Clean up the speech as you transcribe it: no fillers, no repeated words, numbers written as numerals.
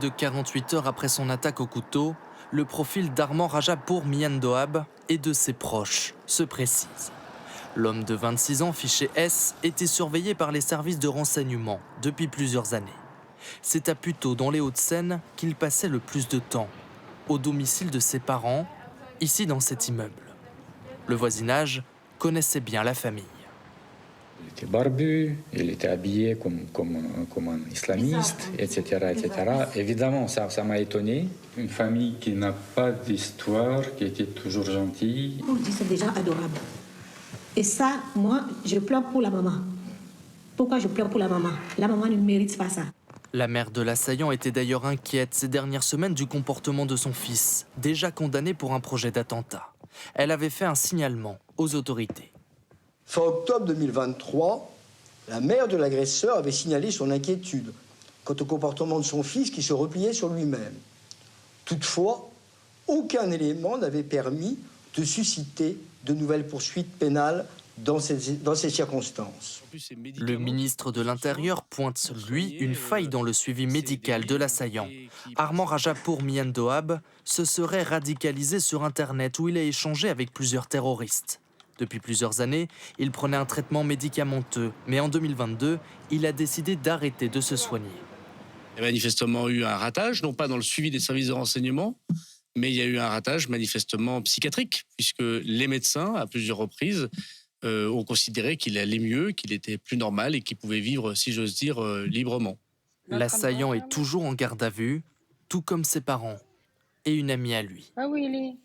De 48 heures après son attaque au couteau, le profil d'Armand Rajapour Miandoab et de ses proches se précise. L'homme de 26 ans, fiché S, était surveillé par les services de renseignement depuis plusieurs années. C'est à Puteaux, dans les Hauts-de-Seine, qu'il passait le plus de temps, au domicile de ses parents, ici dans cet immeuble. Le voisinage connaissait bien la famille. Il était barbu, il était habillé comme un islamiste, etc., etc. Évidemment, ça m'a étonné. Une famille qui n'a pas d'histoire, qui était toujours gentille. C'est déjà adorable. Et ça, moi, je pleure pour la maman. Pourquoi je pleure pour la maman? La maman ne mérite pas ça. La mère de l'assaillant était d'ailleurs inquiète ces dernières semaines du comportement de son fils, déjà condamné pour un projet d'attentat. Elle avait fait un signalement aux autorités. Fin octobre 2023, la mère de l'agresseur avait signalé son inquiétude quant au comportement de son fils qui se repliait sur lui-même. Toutefois, aucun élément n'avait permis de susciter de nouvelles poursuites pénales dans ces circonstances. Le ministre de l'Intérieur pointe, lui, une faille dans le suivi médical de l'assaillant. Armand Rajapour Miandoab se serait radicalisé sur Internet où il a échangé avec plusieurs terroristes. Depuis plusieurs années, il prenait un traitement médicamenteux, mais en 2022, il a décidé d'arrêter de se soigner. Il y a manifestement eu un ratage, non pas dans le suivi des services de renseignement, mais il y a eu un ratage manifestement psychiatrique, puisque les médecins, à plusieurs reprises, ont considéré qu'il allait mieux, qu'il était plus normal et qu'il pouvait vivre, si j'ose dire, librement. L'assaillant est toujours en garde à vue, tout comme ses parents et une amie à lui. Ah oui, il est...